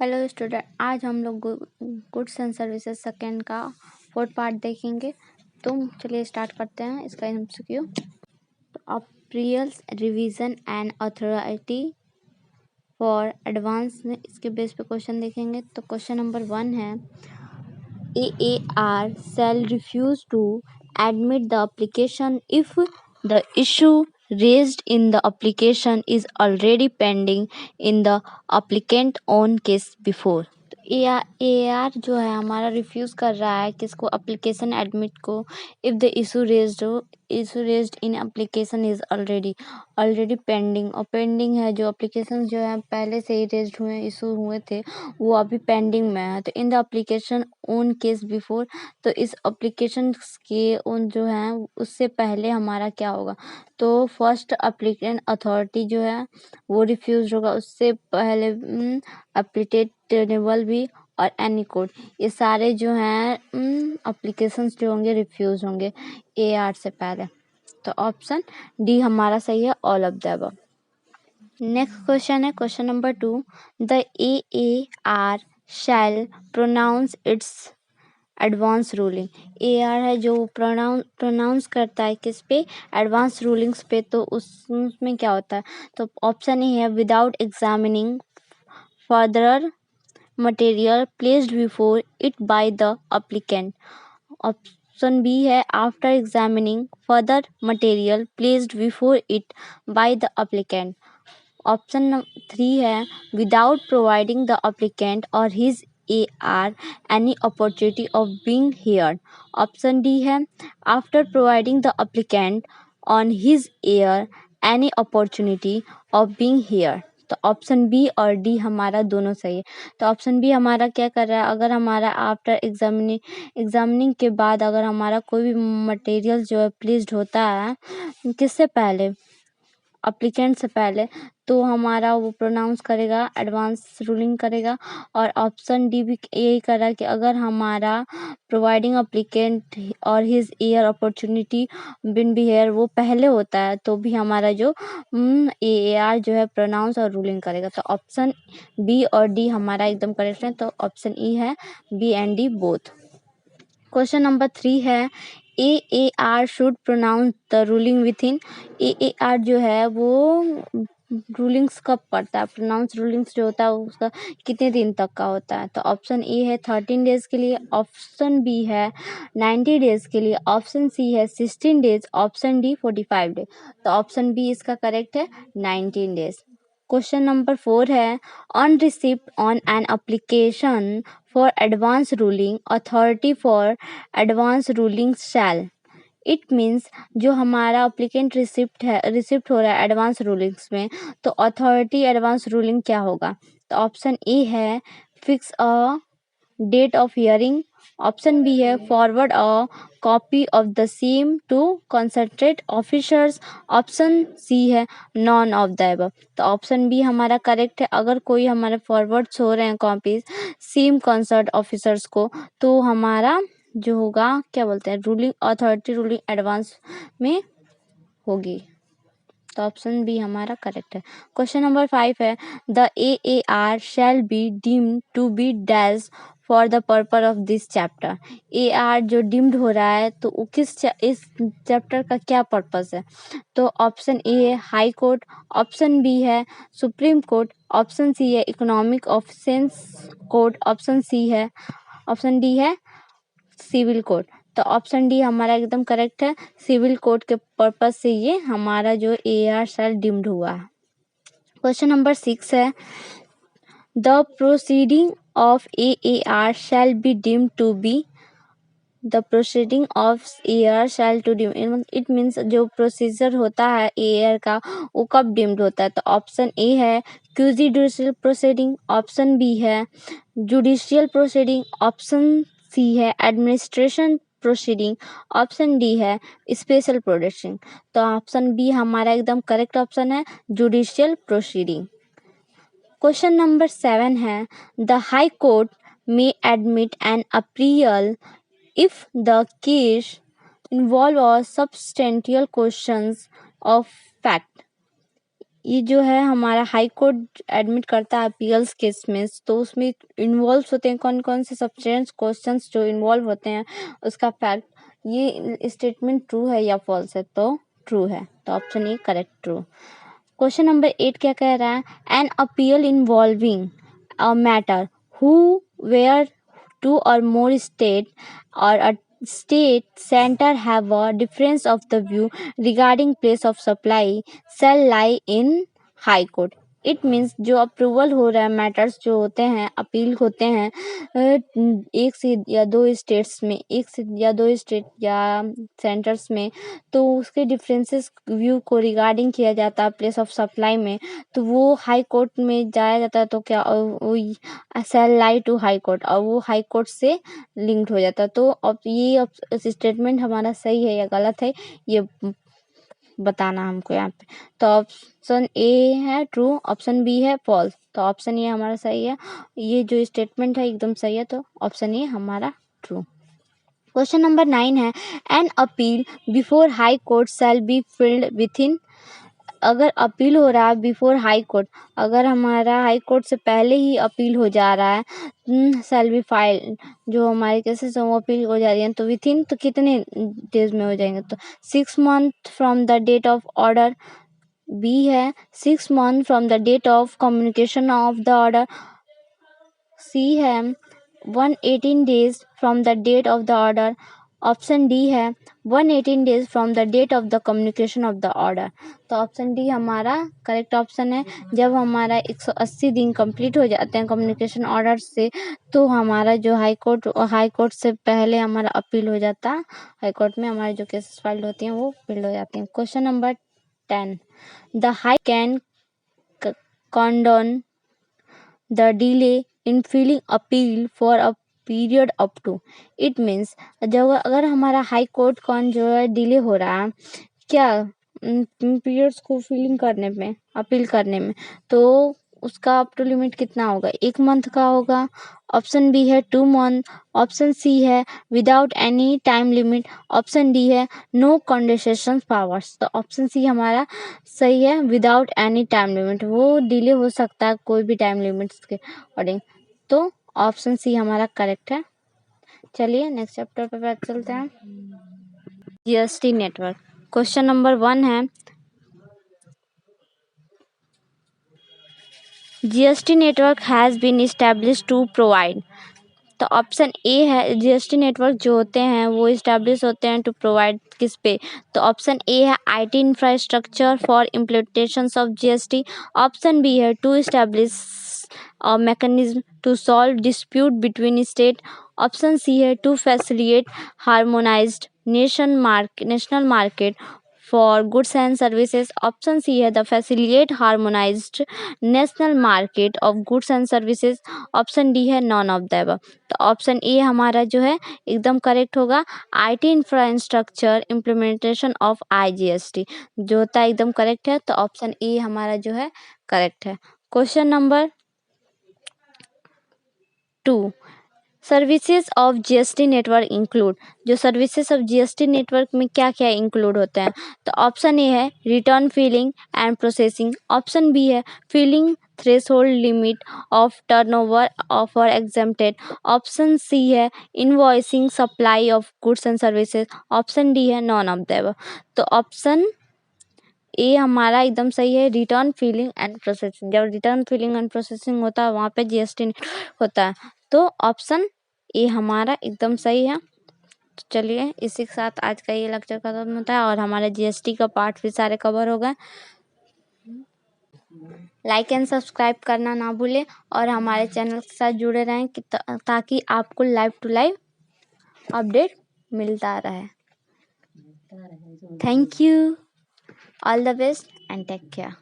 Hello student, आज हम लोग गुड्स एंड सर्विसेज सेकेंड का 4th पार्ट देखेंगे। तो चलिए स्टार्ट करते हैं इसका एमसीक्यू। तो appeals revision and authority for advance में इसके बेस पे क्वेश्चन देखेंगे। तो क्वेश्चन नंबर 1 है, AAR shall refuse to admit the application if the issue raised in the application is already pending in the applicant own case before। तो AR जो है हमारा रिफ्यूज़ कर रहा है किसको, एप्लीकेशन एडमिट को, if the issue raised in application is already pending. और पेंडिंग है जो एप्लीकेशन जो है पहले से ही रेज्ड हुए इशू हुए थे वो अभी पेंडिंग में है। तो in the application own case before, तो इस एप्लीकेशन के ओन जो है उससे पहले हमारा क्या होगा, तो फर्स्ट एप्लीकेंट अथॉरिटी जो है वो रिफ्यूज होगा, उससे पहले एप्लीकेटेबल भी और एनी कोड, ये सारे जो हैं एप्लीकेशंस जो होंगे रिफ्यूज होंगे AR से पहले। तो ऑप्शन डी हमारा सही है, all of the above. Next question है question number 2, the AAR shall pronounce its advance ruling. AR है जो प्रोनाउंस करता है किस पे, एडवांस रूलिंग्स पे। तो उसमें क्या होता है, तो ऑप्शन ए है without examining further material placed before it by the applicant. Option B है after examining further material placed before it by the applicant. Option 3 है विदाउट प्रोवाइडिंग द एप्लीकेंट और his AR any opportunity of being heard। Option D है after providing the applicant on his AR any opportunity of being heard। तो option B और D हमारा दोनों सही है। तो ऑप्शन बी हमारा क्या कर रहा है, अगर हमारा आफ्टर एग्जामिनिंग के बाद अगर हमारा कोई भी मटेरियल जो है प्लेस्ड होता है किससे पहले, एप्लीकेंट से पहले, तो हमारा वो प्रोनाउंस करेगा, एडवांस रूलिंग करेगा। और ऑप्शन डी भी यही कर रहा है कि अगर हमारा प्रोवाइडिंग एप्लीकेंट और हिज एयर अपॉर्चुनिटी बिन बिहेयर वो पहले होता है तो भी हमारा जो AAR जो है प्रोनाउंस और रूलिंग करेगा। तो ऑप्शन बी और डी हमारा एकदम करेक्ट है। तो ऑप्शन ई है B and D both. Question number 3 है, AAR should pronounce the ruling within. AAR जो है वो रूलिंग्स कब करता है, प्रोनाउंस रूलिंग्स जो होता है उसका कितने दिन तक का होता है। तो ऑप्शन ए है 13 डेज के लिए, ऑप्शन बी है 90 डेज के लिए, ऑप्शन सी है 16 डेज, ऑप्शन डी 45 डेज। तो ऑप्शन बी इसका करेक्ट है 19 डेज। क्वेश्चन नंबर 4 है, on receipt on an application for advance ruling authority for advance ruling shall. It means जो हमारा एप्लीकेंट रिसिप्ट हो रहा है एडवांस रूलिंग्स में, तो अथॉरिटी एडवांस रूलिंग क्या होगा। तो ऑप्शन ए है fix a date of hearing, option B है forward a copy of the same to concentrate officers, option C है नॉन ऑफ द अबव। तो ऑप्शन बी हमारा करेक्ट है। अगर कोई हमारे फॉरवर्ड्स हो रहे हैं कॉपीज सेम कंसर्ट ऑफिसर्स को, तो हमारा जो होगा क्या बोलते हैं, रूलिंग अथॉरिटी रूलिंग एडवांस में होगी। तो ऑप्शन बी हमारा करेक्ट है। क्वेश्चन नंबर 5 है, the AAR shall be deemed to be dash for the purpose of this chapter. AR जो डीम्ड हो रहा है तो वो इस चैप्टर का क्या पर्पस है। तो ऑप्शन ए है हाई कोर्ट, ऑप्शन बी है सुप्रीम कोर्ट, ऑप्शन सी है economic offence court, option D है सिविल कोर्ट। तो ऑप्शन डी हमारा एकदम करेक्ट है, सिविल कोर्ट के पर्पस से ये हमारा जो AR शैल डीम्ड हुआ है। क्वेश्चन नंबर 6 है, the proceeding of AAR shall be deemed to be. The proceeding of AAR shall to deem, it means जो प्रोसीजर होता है AAR का वो कब डीम्ड होता है। तो ऑप्शन ए है क्यूजी जुडिशियल प्रोसीडिंग, ऑप्शन बी है जुडिशियल प्रोसीडिंग, ऑप्शन सी है एडमिनिस्ट्रेशन प्रोसीडिंग, ऑप्शन डी है स्पेशल प्रोसीडिंग। तो ऑप्शन बी हमारा एकदम करेक्ट ऑप्शन है, जुडिशियल प्रोसीडिंग। क्वेश्चन नंबर 7 है, the high court may admit an appeal if the case involve a substantial questions of fact। ये जो है हमारा हाई कोर्ट एडमिट करता है अपील्स केस में, तो उसमें इन्वॉल्व होते हैं कौन कौन से सब्सटेंस क्वेश्चंस जो इन्वॉल्व होते हैं, उसका फैक्ट, ये स्टेटमेंट ट्रू है या फॉल्स है, तो ट्रू है, तो option A correct true. Question number 8 क्या कह रहा है, an appeal involving a matter who where two or more state or a state center have a difference of the view regarding place of supply shall lie in high court. It means जो approval हो रहा है matters जो होते हैं appeal होते हैं एक से या दो स्टेट्स में, एक से या दो स्टेट या सेंटर्स में, तो उसके डिफरेंसेस व्यू को रिगार्डिंग किया जाता है प्लेस ऑफ सप्लाई में, तो वो हाई कोर्ट में जाया जाता है, तो क्या शैल लाई टू हाई कोर्ट, और वो हाई कोर्ट से लिंक्ड हो जाता है। तो अब ये स्टेटमेंट हमारा सही है या गलत है, ये बताना हमको यहाँ पे। तो ऑप्शन ए है ट्रू, ऑप्शन बी है फॉल्स, तो ऑप्शन ए हमारा सही है, ये जो स्टेटमेंट है एकदम सही है, तो ऑप्शन ए हमारा ट्रू। क्वेश्चन नंबर 9 है, an appeal before high court shall be filled with इन, अगर अपील हो रहा है बिफोर हाई कोर्ट, अगर हमारा हाई कोर्ट से पहले ही अपील हो जा रहा है, शैल बी फाइल, जो हमारे केसेस हैं वो अपील हो जा रही है, तो विथ इन तो कितने डेज में हो जाएंगे, तो 6 month from the date of order, B है 6 month from the date of communication of the order, C है 118 days from the date of the order, option D है 118 days from the date of the communication of the order, तो option D हमारा correct option है। जब हमारा 180 दिन complete हो जाते हैं कम्युनिकेशन ऑर्डर से, तो हमारा जो हाई कोर्ट से पहले हमारा अपील हो जाता है, हाई कोर्ट में हमारे जो केसेस फाइल होती हैं वो फिल्ड हो जाती हैं। Question number 10, the high can condone the delay in filing appeal for a period up to, it means जब अगर हमारा हाई कोर्ट कौन जो है डिले हो रहा है क्या पीरियड्स को फिलिंग करने में, अपील करने में, तो उसका अप टू लिमिट कितना होगा, 1 मंथ का होगा, ऑप्शन बी है 2 मंथ, ऑप्शन सी है without any time limit, option D है नो कंडेसेशन पावर्स, तो ऑप्शन सी हमारा सही है, विदाउट एनी टाइम लिमिट, वो डिले हो सकता है कोई भी टाइम लिमिट्स के अकॉर्डिंग, तो ऑप्शन सी हमारा करेक्ट है। चलिए नेक्स्ट चैप्टर पे बात चलते हैं, जीएसटी नेटवर्क। क्वेश्चन नंबर 1 है, GST network has been establish to provide, तो ऑप्शन ए है जीएसटी नेटवर्क जो होते हैं वो इस्टेब्लिश होते हैं टू प्रोवाइड किस पे, तो ऑप्शन ए है IT infrastructure for implementation of GST, option B है to establish a mechanism to solve dispute between state, option C है to facilitate harmonised national market for goods and services, option C है the facilitate harmonised national market of goods and services, option D है none of the above, तो option A हमारा जो है एकदम correct होगा, IT infrastructure implementation of IGST जो होता है एकदम करेक्ट है, तो ऑप्शन ए हमारा जो है करेक्ट है। Question number 2, services of GST network include, जो सर्विसेज ऑफ जीएसटी नेटवर्क में क्या क्या इंक्लूड होते हैं, तो ऑप्शन ए है return filing and processing, option B है filing threshold limit of turnover offer exempted, option C है invoicing supply of goods and services, option D है नॉन ऑफ द, तो ऑप्शन ए हमारा एकदम सही है, रिटर्न फिलिंग एंड प्रोसेसिंग, जब return filing and processing होता है वहाँ पे जीएसटी होता है, तो ऑप्शन ए हमारा एकदम सही है। तो चलिए इसी के साथ आज का ये लेक्चर खत्म होता है और हमारे जीएसटी का पार्ट भी सारे कवर हो गए। लाइक एंड सब्सक्राइब करना ना भूलें और हमारे चैनल के साथ जुड़े रहें ताकि आपको लाइव टू लाइव अपडेट मिलता रहे। Thank you, all the best and take care.